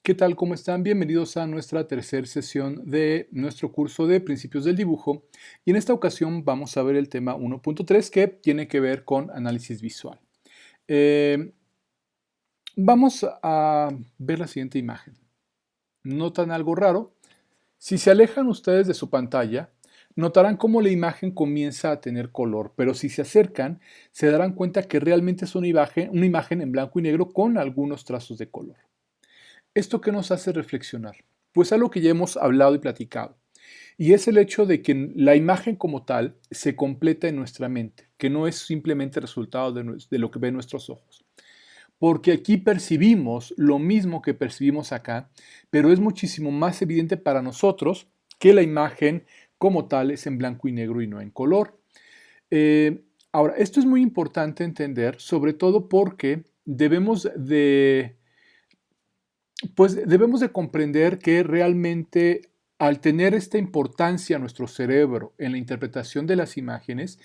¿Qué tal? ¿Cómo están? Bienvenidos a nuestra tercera sesión de nuestro curso de Principios del Dibujo. Y en esta ocasión vamos a ver el tema 1.3 que tiene que ver con análisis visual. Vamos a ver la siguiente imagen. ¿Notan algo raro? Si se alejan ustedes de su pantalla, notarán cómo la imagen comienza a tener color, pero si se acercan, se darán cuenta que realmente es una imagen en blanco y negro con algunos trazos de color. ¿Esto qué nos hace reflexionar? Pues algo que ya hemos hablado y platicado, y es el hecho de que la imagen como tal se completa en nuestra mente, que no es simplemente resultado de lo que ven nuestros ojos. Porque aquí percibimos lo mismo que percibimos acá, pero es muchísimo más evidente para nosotros que la imagen como tal es en blanco y negro y no en color. Ahora, esto es muy importante entender, sobre todo porque debemos de comprender que realmente al tener esta importancia nuestro cerebro en la interpretación de las imágenes,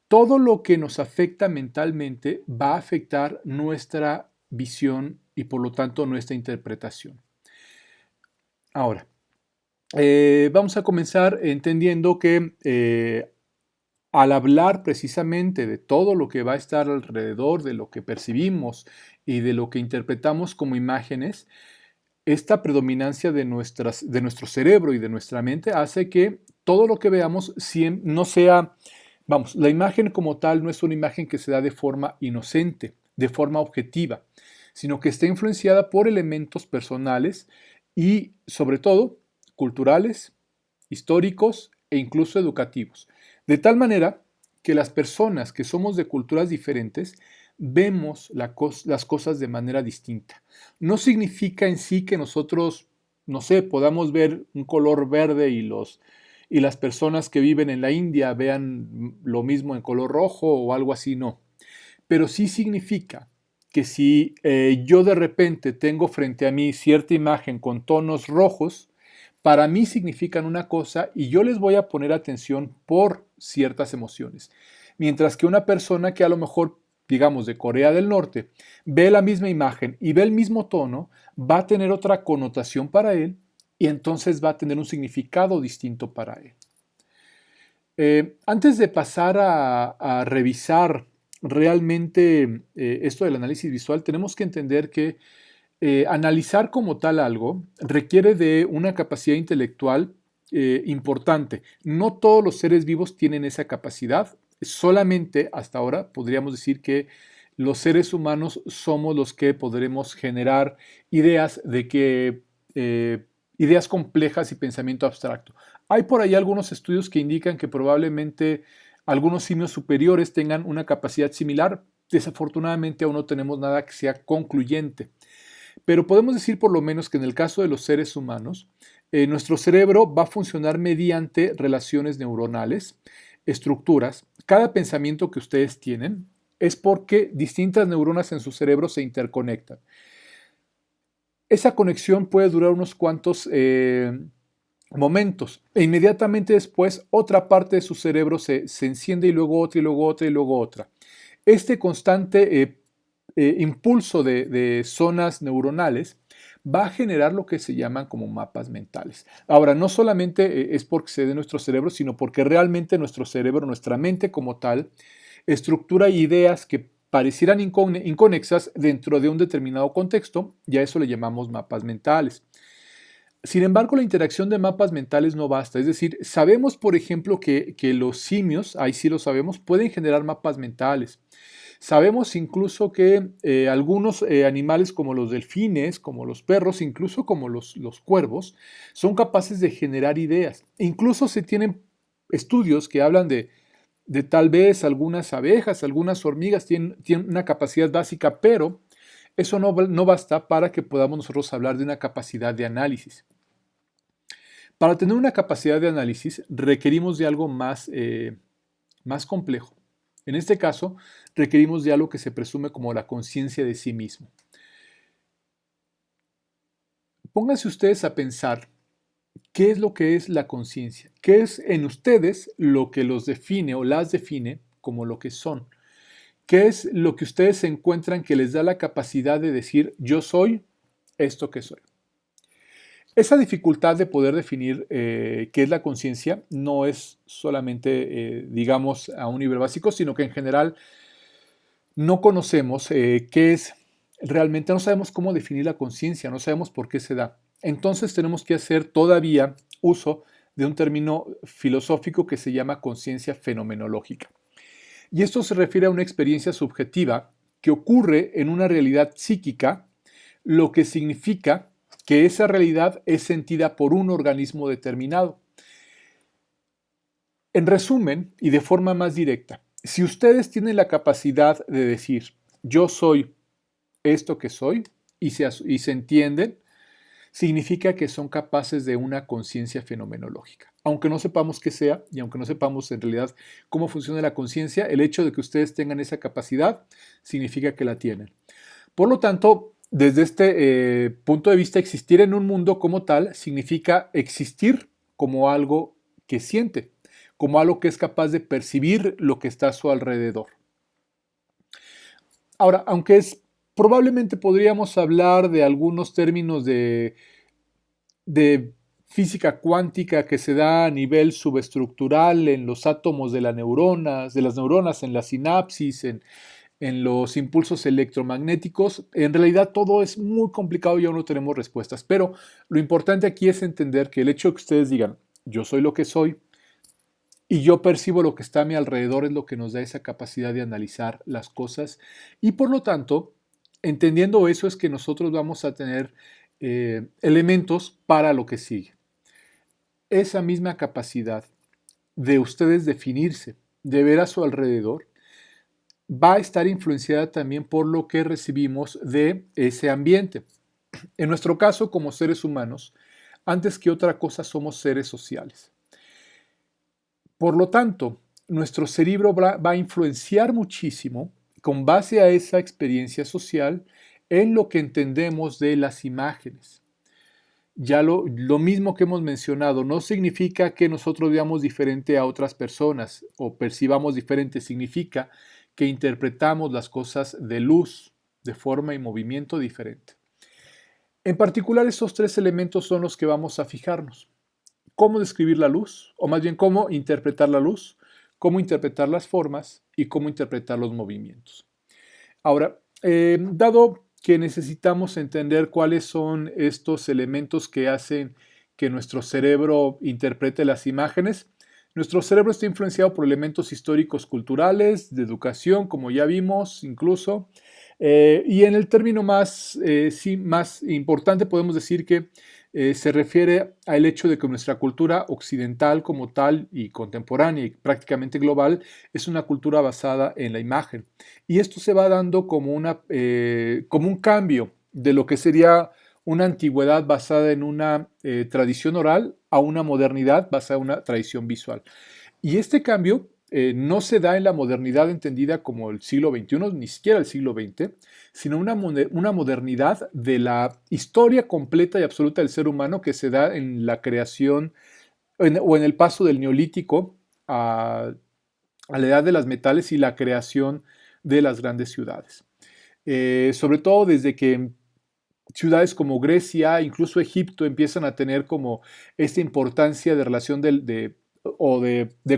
todo lo que nos afecta mentalmente va a afectar nuestra visión y por lo tanto nuestra interpretación. Ahora, vamos a comenzar entendiendo que al hablar precisamente de todo lo que va a estar alrededor, de lo que percibimos y de lo que interpretamos como imágenes, esta predominancia de nuestro cerebro y de nuestra mente hace que todo lo que veamos no sea, vamos, la imagen como tal no es una imagen que se da de forma inocente, de forma objetiva, sino que está influenciada por elementos personales y, sobre todo, culturales, históricos e incluso educativos. De tal manera que las personas que somos de culturas diferentes vemos las cosas de manera distinta. No significa en sí que nosotros, no sé, podamos ver un color verde y las personas que viven en la India vean lo mismo en color rojo o algo así, no. Pero sí significa que si yo de repente tengo frente a mí cierta imagen con tonos rojos, para mí significan una cosa y yo les voy a poner atención por ciertas emociones. Mientras que una persona que a lo mejor, digamos, de Corea del Norte, ve la misma imagen y ve el mismo tono, va a tener otra connotación para él y entonces va a tener un significado distinto para él. Antes de pasar a revisar realmente esto del análisis visual, tenemos que entender que analizar como tal algo requiere de una capacidad intelectual importante. No todos los seres vivos tienen esa capacidad. Solamente hasta ahora podríamos decir que los seres humanos somos los que podremos generar ideas ideas complejas y pensamiento abstracto. Hay por ahí algunos estudios que indican que probablemente algunos simios superiores tengan una capacidad similar. Desafortunadamente aún no tenemos nada que sea concluyente. Pero podemos decir por lo menos que en el caso de los seres humanos, nuestro cerebro va a funcionar mediante relaciones neuronales, estructuras. Cada pensamiento que ustedes tienen es porque distintas neuronas en su cerebro se interconectan. Esa conexión puede durar unos cuantos momentos e inmediatamente después otra parte de su cerebro se enciende y luego otra y luego otra y luego otra. Este constante impulso de zonas neuronales va a generar lo que se llaman como mapas mentales. Ahora, no solamente es porque se dé nuestro cerebro, sino porque realmente nuestro cerebro, nuestra mente como tal, estructura ideas que parecieran inconexas dentro de un determinado contexto, y a eso le llamamos mapas mentales. Sin embargo, la interacción de mapas mentales no basta. Es decir, sabemos, por ejemplo, que los simios, ahí sí lo sabemos, pueden generar mapas mentales. Sabemos incluso que algunos animales como los delfines, como los perros, incluso como los cuervos, son capaces de generar ideas. Incluso se tienen estudios que hablan de tal vez algunas abejas, algunas hormigas tienen una capacidad básica, pero eso no basta para que podamos nosotros hablar de una capacidad de análisis. Para tener una capacidad de análisis requerimos de algo más complejo. En este caso, requerimos de algo que se presume como la conciencia de sí mismo. Pónganse ustedes a pensar qué es lo que es la conciencia, qué es en ustedes lo que los define o las define como lo que son, qué es lo que ustedes encuentran que les da la capacidad de decir yo soy esto que soy. Esa dificultad de poder definir qué es la conciencia no es solamente, digamos, a un nivel básico, sino que en general no conocemos qué es realmente, no sabemos cómo definir la conciencia, no sabemos por qué se da. Entonces tenemos que hacer todavía uso de un término filosófico que se llama conciencia fenomenológica. Y esto se refiere a una experiencia subjetiva que ocurre en una realidad psíquica, lo que significa que esa realidad es sentida por un organismo determinado. En resumen, y de forma más directa, si ustedes tienen la capacidad de decir, yo soy esto que soy, y se entienden, significa que son capaces de una conciencia fenomenológica. Aunque no sepamos qué sea y aunque no sepamos en realidad cómo funciona la conciencia, el hecho de que ustedes tengan esa capacidad significa que la tienen. Por lo tanto, desde este punto de vista, existir en un mundo como tal significa existir como algo que siente, como algo que es capaz de percibir lo que está a su alrededor. Ahora, aunque probablemente podríamos hablar de algunos términos de física cuántica que se da a nivel subestructural en los átomos de las neuronas, en la sinapsis, en los impulsos electromagnéticos. En realidad todo es muy complicado y aún no tenemos respuestas, pero lo importante aquí es entender que el hecho de que ustedes digan, yo soy lo que soy y yo percibo lo que está a mi alrededor es lo que nos da esa capacidad de analizar las cosas y por lo tanto, entendiendo eso es que nosotros vamos a tener elementos para lo que sigue. Esa misma capacidad de ustedes definirse, de ver a su alrededor, va a estar influenciada también por lo que recibimos de ese ambiente. En nuestro caso, como seres humanos, antes que otra cosa somos seres sociales. Por lo tanto, nuestro cerebro va a influenciar muchísimo con base a esa experiencia social en lo que entendemos de las imágenes. Ya lo mismo que hemos mencionado, no significa que nosotros veamos diferente a otras personas o percibamos diferente, significa que interpretamos las cosas de luz, de forma y movimiento diferente. En particular, estos tres elementos son los que vamos a fijarnos. Cómo describir la luz, o más bien cómo interpretar la luz, cómo interpretar las formas y cómo interpretar los movimientos. Ahora, dado que necesitamos entender cuáles son estos elementos que hacen que nuestro cerebro interprete las imágenes, nuestro cerebro está influenciado por elementos históricos culturales, de educación, como ya vimos incluso, y en el término más importante podemos decir que se refiere al hecho de que nuestra cultura occidental como tal y contemporánea y prácticamente global es una cultura basada en la imagen. Y esto se va dando como un cambio de lo que sería una antigüedad basada en una tradición oral a una modernidad basada en una tradición visual. Y este cambio no se da en la modernidad entendida como el siglo XXI, ni siquiera el siglo XX, sino una modernidad de la historia completa y absoluta del ser humano que se da en la creación o en el paso del neolítico a la edad de las metales y la creación de las grandes ciudades. Sobre todo desde que ciudades como Grecia, incluso Egipto, empiezan a tener como esta importancia de relación de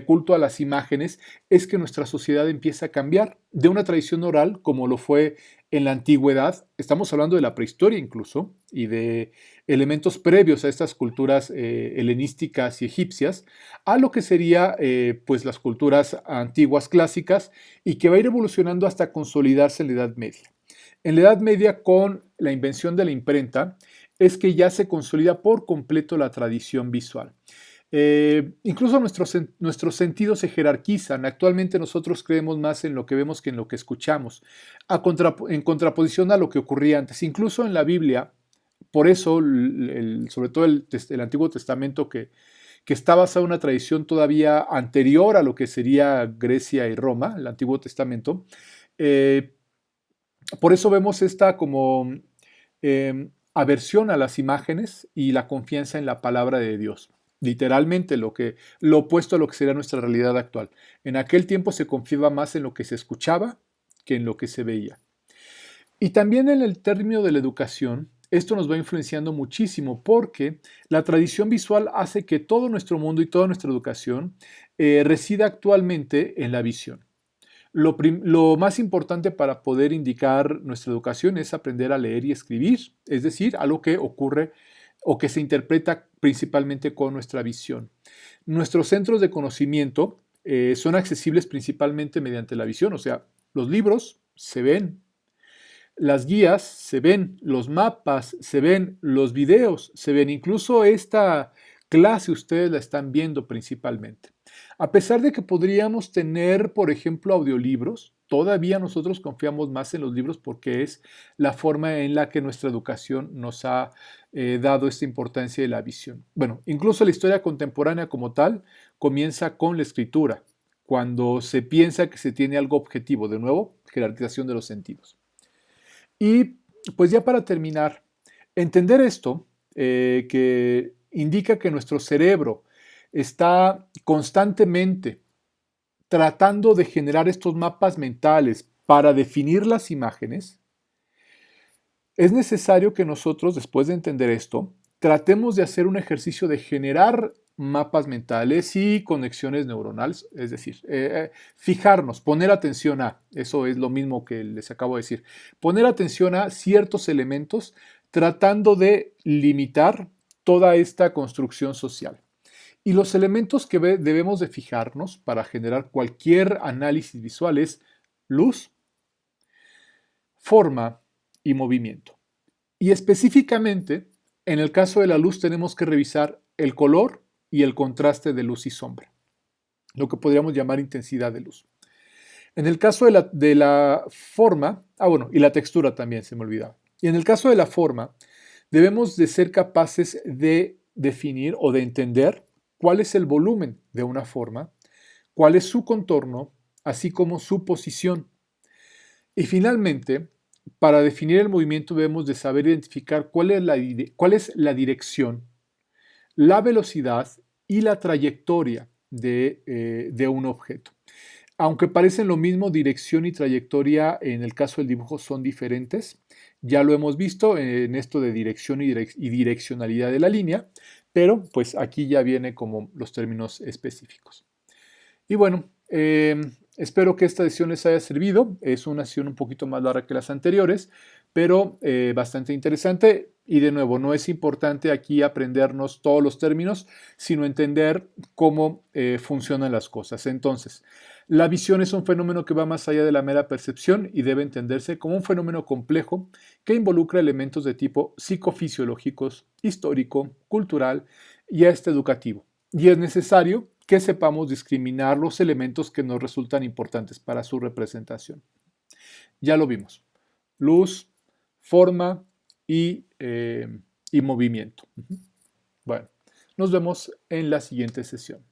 culto a las imágenes, es que nuestra sociedad empieza a cambiar de una tradición oral, como lo fue en la antigüedad, estamos hablando de la prehistoria incluso, y de elementos previos a estas culturas helenísticas y egipcias, a lo que sería pues las culturas antiguas clásicas y que va a ir evolucionando hasta consolidarse en la Edad Media. En la Edad Media, con la invención de la imprenta, es que ya se consolida por completo la tradición visual. Incluso nuestros sentidos se jerarquizan. Actualmente nosotros creemos más en lo que vemos que en lo que escuchamos, en contraposición a lo que ocurría antes. Incluso en la Biblia, por eso, sobre todo el Antiguo Testamento, que está basado en una tradición todavía anterior a lo que sería Grecia y Roma, el Antiguo Testamento, por eso vemos esta como aversión a las imágenes y la confianza en la palabra de Dios. Literalmente lo opuesto a lo que sería nuestra realidad actual. En aquel tiempo se confiaba más en lo que se escuchaba que en lo que se veía. Y también en el término de la educación, esto nos va influenciando muchísimo porque la tradición visual hace que todo nuestro mundo y toda nuestra educación resida actualmente en la visión. Lo más importante para poder indicar nuestra educación es aprender a leer y escribir, es decir, algo que ocurre o que se interpreta principalmente con nuestra visión. Nuestros centros de conocimiento son accesibles principalmente mediante la visión, o sea, los libros se ven, las guías se ven, los mapas se ven, los videos se ven, incluso esta clase ustedes la están viendo principalmente. A pesar de que podríamos tener, por ejemplo, audiolibros, todavía nosotros confiamos más en los libros porque es la forma en la que nuestra educación nos ha dado esta importancia de la visión. Bueno, incluso la historia contemporánea como tal comienza con la escritura, cuando se piensa que se tiene algo objetivo, de nuevo, jerarquización de los sentidos. Y pues ya para terminar, entender esto, que indica que nuestro cerebro está constantemente tratando de generar estos mapas mentales para definir las imágenes, es necesario que nosotros, después de entender esto, tratemos de hacer un ejercicio de generar mapas mentales y conexiones neuronales, es decir, fijarnos, poner atención a, eso es lo mismo que les acabo de decir, poner atención a ciertos elementos tratando de limitar toda esta construcción social. Y los elementos que debemos de fijarnos para generar cualquier análisis visual es luz, forma y movimiento. Y específicamente, en el caso de la luz tenemos que revisar el color y el contraste de luz y sombra, lo que podríamos llamar intensidad de luz. En el caso de la forma, bueno, y la textura también se me olvidaba. Y en el caso de la forma, debemos de ser capaces de definir o de entender cuál es el volumen de una forma, cuál es su contorno, así como su posición. Y finalmente, para definir el movimiento debemos de saber identificar cuál es la dirección, la velocidad y la trayectoria de un objeto. Aunque parecen lo mismo, dirección y trayectoria en el caso del dibujo son diferentes. Ya lo hemos visto en esto de dirección y direccionalidad de la línea, pero pues aquí ya viene como los términos específicos. Y bueno, espero que esta sesión les haya servido. Es una sesión un poquito más larga que las anteriores, pero bastante interesante. Y de nuevo, no es importante aquí aprendernos todos los términos, sino entender cómo funcionan las cosas. Entonces, la visión es un fenómeno que va más allá de la mera percepción y debe entenderse como un fenómeno complejo que involucra elementos de tipo psicofisiológicos, histórico, cultural y hasta educativo. Y es necesario que sepamos discriminar los elementos que nos resultan importantes para su representación. Ya lo vimos. Luz, forma y movimiento. Bueno, nos vemos en la siguiente sesión.